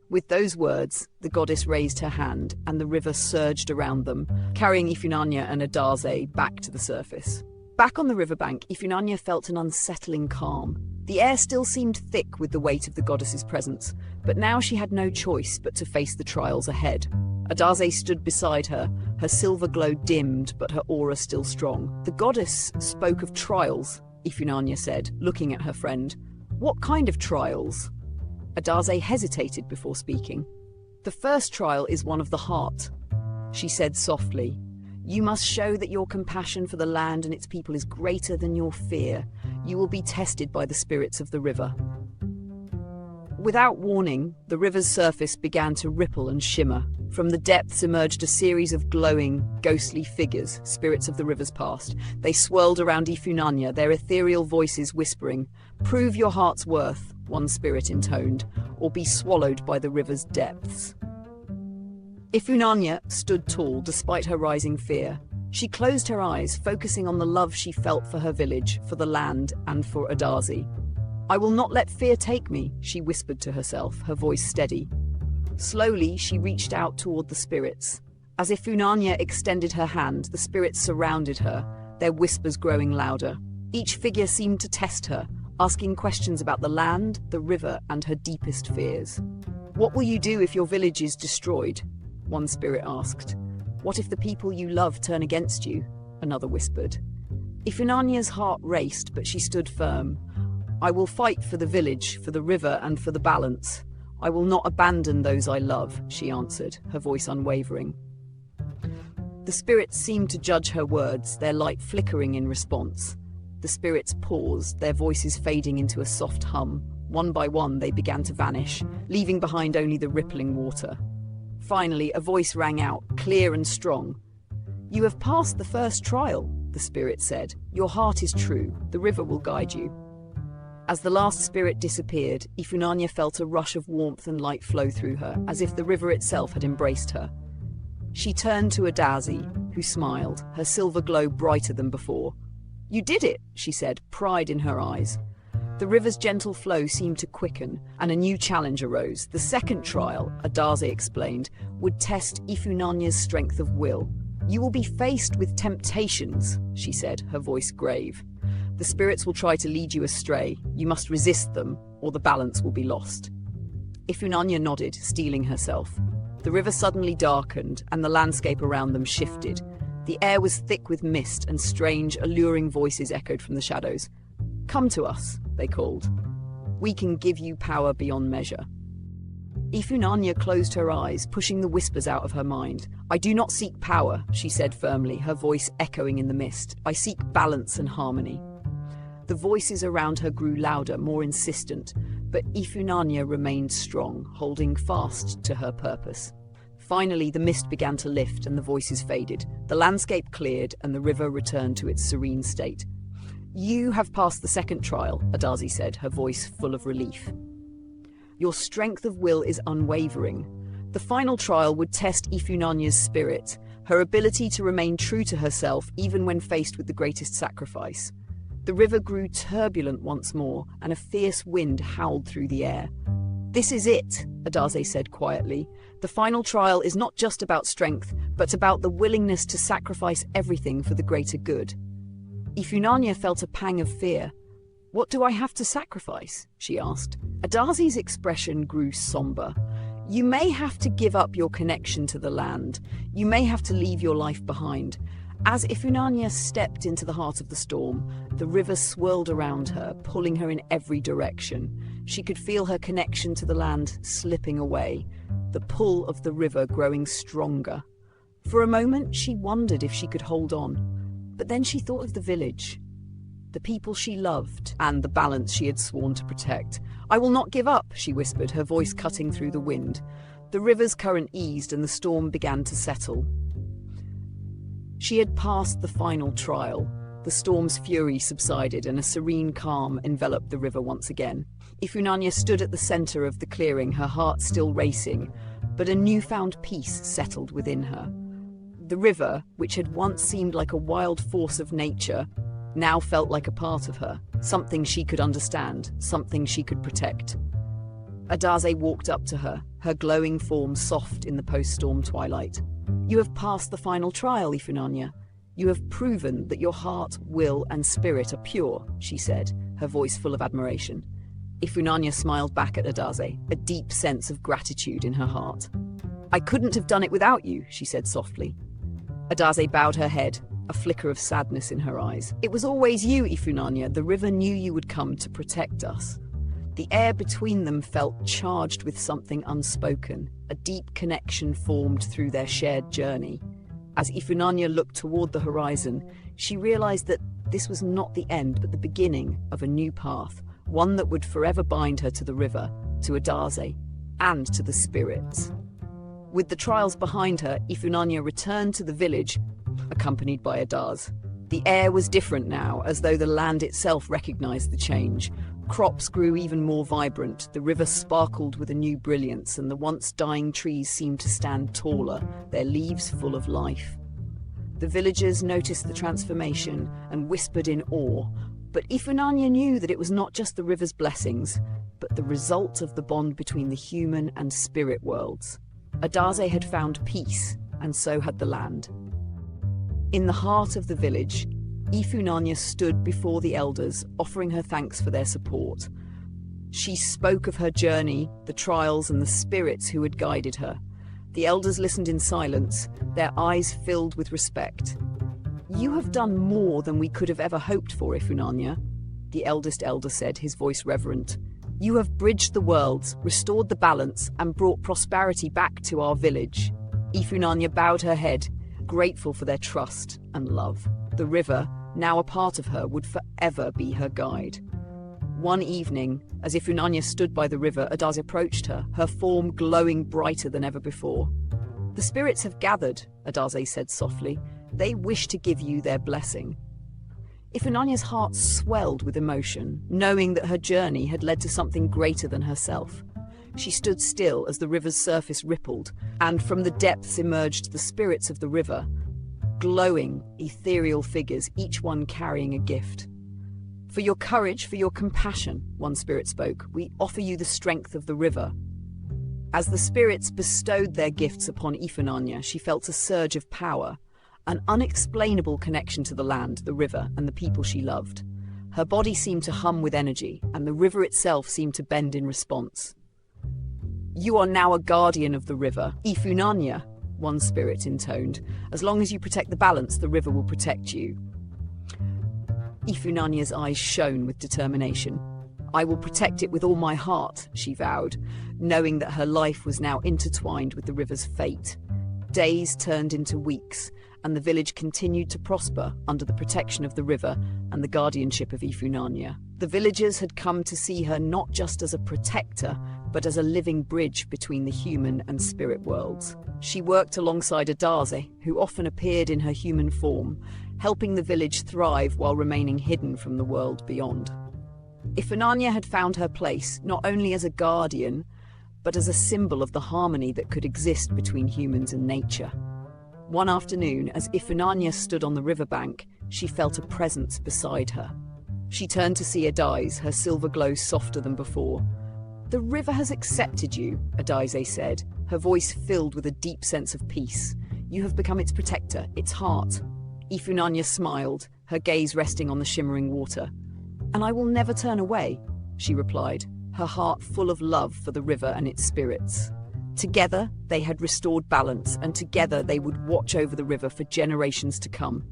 [SPEAKER 1] With those words, the goddess raised her hand, and the river surged around them, carrying Ifunanya and Adaze back to the surface. Back on the riverbank, Ifunanya felt an unsettling calm. The air still seemed thick with the weight of the goddess's presence, but now she had no choice but to face the trials ahead. Adaze stood beside her, her silver glow dimmed, but her aura still strong. The goddess spoke of trials, Ifunanya said, looking at her friend. What kind of trials? Adaze hesitated before speaking. The first trial is one of the heart, she said softly. You must show that your compassion for the land and its people is greater than your fear. You will be tested by the spirits of the river. Without warning, the river's surface began to ripple and shimmer. From the depths emerged a series of glowing, ghostly figures, spirits of the river's past. They swirled around Ifunanya, their ethereal voices whispering, "Prove your heart's worth," one spirit intoned, "or be swallowed by the river's depths." Ifunanya stood tall despite her rising fear. She closed her eyes, focusing on the love she felt for her village, for the land, and for Adaze. I will not let fear take me, she whispered to herself, her voice steady. Slowly, she reached out toward the spirits. As Ifunanya extended her hand, the spirits surrounded her, their whispers growing louder. Each figure seemed to test her, asking questions about the land, the river, and her deepest fears. What will you do if your village is destroyed? One spirit asked. What if the people you love turn against you? Another whispered. Ifunanya's heart raced, but she stood firm. I will fight for the village, for the river, and for the balance. I will not abandon those I love, she answered, her voice unwavering. The spirits seemed to judge her words, their light flickering in response. The spirits paused, their voices fading into a soft hum. One by one, they began to vanish, leaving behind only the rippling water. Finally, a voice rang out, clear and strong. "You have passed the first trial," the spirit said. "Your heart is true. The river will guide you." As the last spirit disappeared, Ifunanya felt a rush of warmth and light flow through her, as if the river itself had embraced her. She turned to Adaze, who smiled, her silver glow brighter than before. "You did it," she said, pride in her eyes. The river's gentle flow seemed to quicken, and a new challenge arose. The second trial, Adaze explained, would test Ifunanya's strength of will. "You will be faced with temptations," she said, her voice grave. "The spirits will try to lead you astray. You must resist them, or the balance will be lost." Ifunanya nodded, steeling herself. The river suddenly darkened, and the landscape around them shifted. The air was thick with mist, and strange, alluring voices echoed from the shadows. "Come to us," they called. "We can give you power beyond measure." Ifunanya closed her eyes, pushing the whispers out of her mind. "I do not seek power," she said firmly, her voice echoing in the mist. "I seek balance and harmony." The voices around her grew louder, more insistent, but Ifunanya remained strong, holding fast to her purpose. Finally, the mist began to lift and the voices faded. The landscape cleared and the river returned to its serene state. "You have passed the second trial," Adaze said, her voice full of relief. "Your strength of will is unwavering. The final trial would test Ifunanya's spirit, her ability to remain true to herself even when faced with the greatest sacrifice." The river grew turbulent once more, and a fierce wind howled through the air. "This is it," Adaze said quietly. "The final trial is not just about strength, but about the willingness to sacrifice everything for the greater good." Ifunanya felt a pang of fear. "What do I have to sacrifice?" she asked. Adaze's expression grew somber. "You may have to give up your connection to the land. You may have to leave your life behind." As Ifunanya stepped into the heart of the storm, the river swirled around her, pulling her in every direction. She could feel her connection to the land slipping away, the pull of the river growing stronger. For a moment, she wondered if she could hold on. But then she thought of the village, the people she loved, and the balance she had sworn to protect. "I will not give up," she whispered, her voice cutting through the wind. The river's current eased and the storm began to settle. She had passed the final trial. The storm's fury subsided and a serene calm enveloped the river once again. Ifunanya stood at the center of the clearing, her heart still racing, but a newfound peace settled within her. The river, which had once seemed like a wild force of nature, now felt like a part of her, something she could understand, something she could protect. Adaze walked up to her, her glowing form soft in the post-storm twilight. "You have passed the final trial, Ifunanya. You have proven that your heart, will, and spirit are pure," she said, her voice full of admiration. Ifunanya smiled back at Adaze, a deep sense of gratitude in her heart. "I couldn't have done it without you," she said softly. Adaze bowed her head, a flicker of sadness in her eyes. "It was always you, Ifunanya. The river knew you would come to protect us." The air between them felt charged with something unspoken. A deep connection formed through their shared journey. As Ifunanya looked toward the horizon, she realized that this was not the end, but the beginning of a new path, one that would forever bind her to the river, to Adaze, and to the spirits. With the trials behind her, Ifunanya returned to the village, accompanied by Adaze. The air was different now, as though the land itself recognized the change. Crops grew even more vibrant, the river sparkled with a new brilliance, and the once dying trees seemed to stand taller, their leaves full of life. The villagers noticed the transformation and whispered in awe, but Ifunanya knew that it was not just the river's blessings, but the result of the bond between the human and spirit worlds. Adaze had found peace, and so had the land. In the heart of the village, Ifunanya stood before the elders, offering her thanks for their support. She spoke of her journey, the trials, and the spirits who had guided her. The elders listened in silence, their eyes filled with respect. "You have done more than we could have ever hoped for, Ifunanya," the eldest elder said, his voice reverent. "You have bridged the worlds, restored the balance, and brought prosperity back to our village." Ifunanya bowed her head, grateful for their trust and love. The river, now a part of her, would forever be her guide. One evening, as Ifunanya stood by the river, Adaze approached her, her form glowing brighter than ever before. "The spirits have gathered," Adaze said softly. "They wish to give you their blessing." Ifunanya's heart swelled with emotion, knowing that her journey had led to something greater than herself. She stood still as the river's surface rippled, and from the depths emerged the spirits of the river, glowing, ethereal figures, each one carrying a gift. "For your courage, for your compassion," one spirit spoke, "we offer you the strength of the river." As the spirits bestowed their gifts upon Ifunanya, she felt a surge of power, an unexplainable connection to the land, the river, and the people she loved. Her body seemed to hum with energy, and the river itself seemed to bend in response. "You are now a guardian of the river, Ifunanya," one spirit intoned. "As long as you protect the balance, the river will protect you." Ifunanya's eyes shone with determination. "I will protect it with all my heart," she vowed, knowing that her life was now intertwined with the river's fate. Days turned into weeks, and the village continued to prosper under the protection of the river and the guardianship of Ifunanya. The villagers had come to see her not just as a protector, but as a living bridge between the human and spirit worlds. She worked alongside Adaze, who often appeared in her human form, helping the village thrive while remaining hidden from the world beyond. Ifunanya had found her place not only as a guardian, but as a symbol of the harmony that could exist between humans and nature. One afternoon, as Ifunanya stood on the riverbank, she felt a presence beside her. She turned to see Adaze, her silver glow softer than before. "The river has accepted you," Adaze said, her voice filled with a deep sense of peace. "You have become its protector, its heart." Ifunanya smiled, her gaze resting on the shimmering water. "And I will never turn away," she replied, her heart full of love for the river and its spirits. Together, they had restored balance, and together they would watch over the river for generations to come.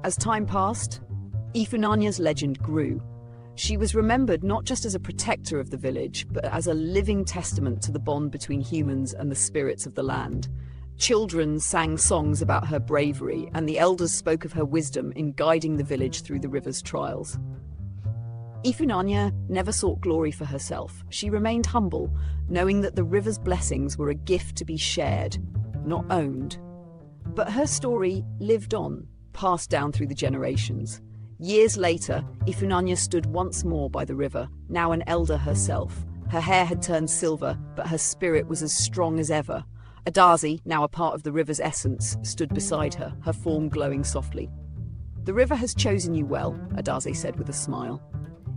[SPEAKER 1] As time passed, Ifunanya's legend grew. She was remembered not just as a protector of the village, but as a living testament to the bond between humans and the spirits of the land. Children sang songs about her bravery, and the elders spoke of her wisdom in guiding the village through the river's trials. Ifunanya never sought glory for herself. She remained humble, knowing that the river's blessings were a gift to be shared, not owned. But her story lived on, passed down through the generations. Years later, Ifunanya stood once more by the river, now an elder herself. Her hair had turned silver, but her spirit was as strong as ever. Adaze, now a part of the river's essence, stood beside her, her form glowing softly. "The river has chosen you well," Adaze said with a smile.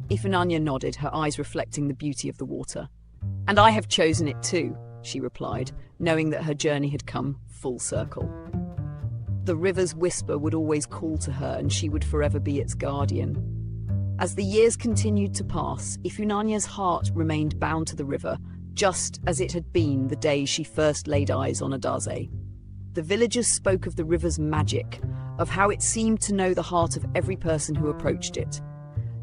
[SPEAKER 1] Ifunanya nodded, her eyes reflecting the beauty of the water. "And I have chosen it too," she replied, knowing that her journey had come full circle. The river's whisper would always call to her, and she would forever be its guardian. As the years continued to pass, Ifunanya's heart remained bound to the river, just as it had been the day she first laid eyes on Adaze. The villagers spoke of the river's magic, of how it seemed to know the heart of every person who approached it.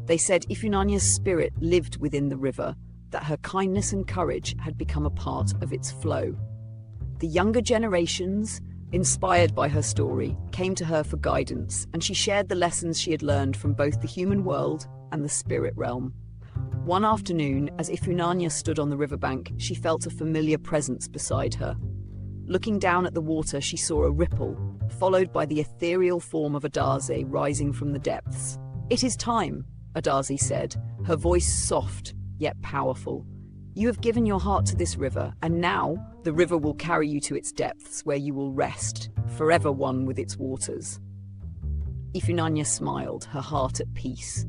[SPEAKER 1] They said Ifunanya's spirit lived within the river, that her kindness and courage had become a part of its flow. The younger generations, inspired by her story, came to her for guidance, and she shared the lessons she had learned from both the human world and the spirit realm. One afternoon, as Ifunanya stood on the riverbank, she felt a familiar presence beside her. Looking down at the water, she saw a ripple, followed by the ethereal form of Adaze rising from the depths. "It is time," Adaze said, her voice soft yet powerful. "You have given your heart to this river, and now the river will carry you to its depths, where you will rest, forever one with its waters." Ifunanya smiled, her heart at peace.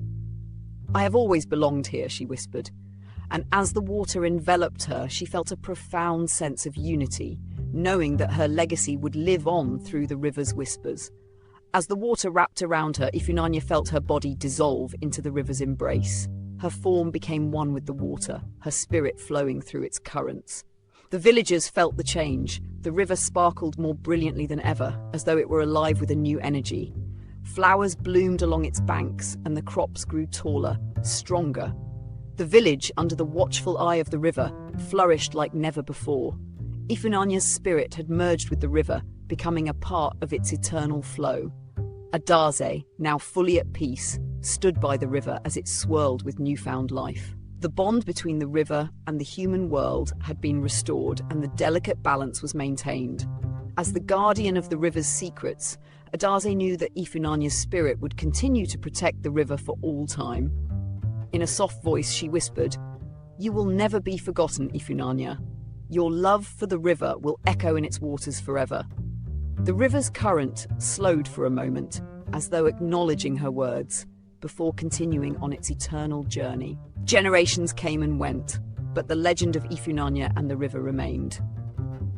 [SPEAKER 1] "I have always belonged here," she whispered, and as the water enveloped her, she felt a profound sense of unity, knowing that her legacy would live on through the river's whispers. As the water wrapped around her, Ifunanya felt her body dissolve into the river's embrace. Her form became one with the water, her spirit flowing through its currents. The villagers felt the change. The river sparkled more brilliantly than ever, as though it were alive with a new energy. Flowers bloomed along its banks, and the crops grew taller, stronger. The village, under the watchful eye of the river, flourished like never before. Ifunanya's spirit had merged with the river, becoming a part of its eternal flow. Adaze, now fully at peace, stood by the river as it swirled with newfound life. The bond between the river and the human world had been restored, and the delicate balance was maintained. As the guardian of the river's secrets, Adaze knew that Ifunanya's spirit would continue to protect the river for all time. In a soft voice, she whispered, "You will never be forgotten, Ifunanya. Your love for the river will echo in its waters forever." The river's current slowed for a moment, as though acknowledging her words, before continuing on its eternal journey. Generations came and went, but the legend of Ifunanya and the river remained.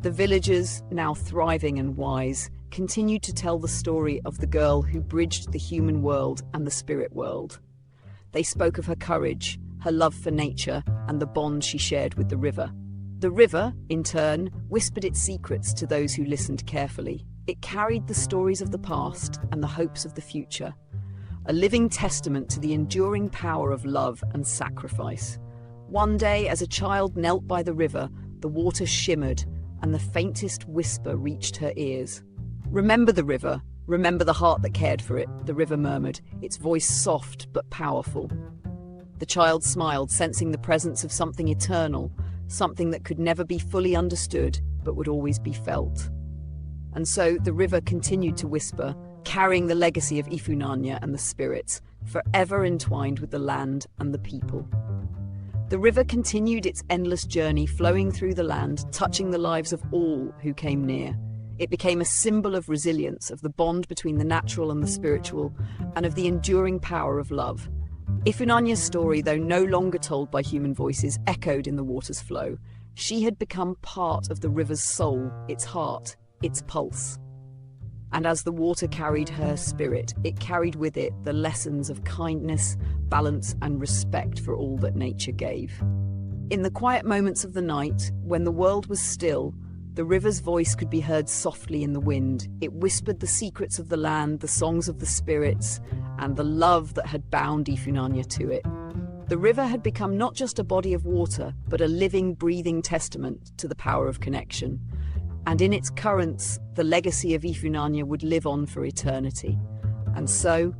[SPEAKER 1] The villagers, now thriving and wise, continued to tell the story of the girl who bridged the human world and the spirit world. They spoke of her courage, her love for nature, and the bond she shared with the river. The river, in turn, whispered its secrets to those who listened carefully. It carried the stories of the past and the hopes of the future, a living testament to the enduring power of love and sacrifice. One day, as a child knelt by the river, the water shimmered and the faintest whisper reached her ears. "Remember the river, remember the heart that cared for it," the river murmured, its voice soft but powerful. The child smiled, sensing the presence of something eternal, something that could never be fully understood but would always be felt. And so the river continued to whisper, carrying the legacy of Ifunanya and the spirits, forever entwined with the land and the people. The river continued its endless journey, flowing through the land, touching the lives of all who came near. It became a symbol of resilience, of the bond between the natural and the spiritual, and of the enduring power of love. Ifunanya's story, though no longer told by human voices, echoed in the water's flow. She had become part of the river's soul, its heart, its pulse. And as the water carried her spirit, it carried with it the lessons of kindness, balance, and respect for all that nature gave. In the quiet moments of the night, when the world was still, the river's voice could be heard softly in the wind. It whispered the secrets of the land, the songs of the spirits, and the love that had bound Ifunanya to it. The river had become not just a body of water, but a living, breathing testament to the power of connection. And in its currents, the legacy of Ifunanya would live on for eternity. And so,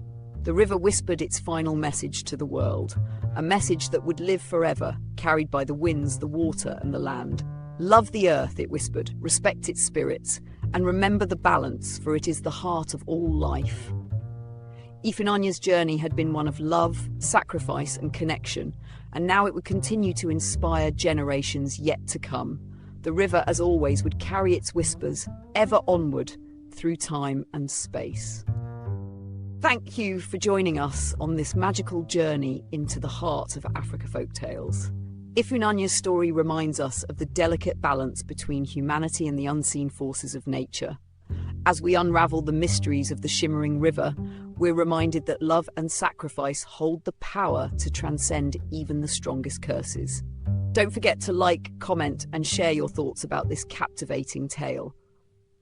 [SPEAKER 1] the river whispered its final message to the world, a message that would live forever, carried by the winds, the water, and the land. "Love the earth," it whispered, "respect its spirits, and remember the balance, for it is the heart of all life." Ifunanya's journey had been one of love, sacrifice, and connection, and now it would continue to inspire generations yet to come. The river, as always, would carry its whispers ever onward through time and space. Thank you for joining us on this magical journey into the heart of Africa folktales. Ifunanya's story reminds us of the delicate balance between humanity and the unseen forces of nature. As we unravel the mysteries of the shimmering river, we're reminded that love and sacrifice hold the power to transcend even the strongest curses. Don't forget to like, comment, and share your thoughts about this captivating tale.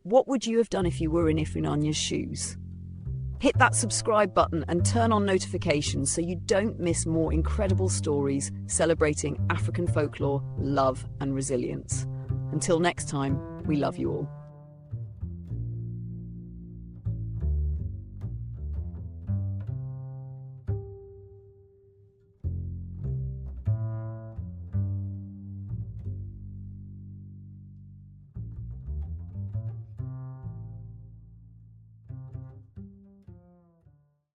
[SPEAKER 1] What would you have done if you were in Ifunanya's shoes? Hit that subscribe button and turn on notifications so you don't miss more incredible stories celebrating African folklore, love, and resilience. Until next time, we love you all.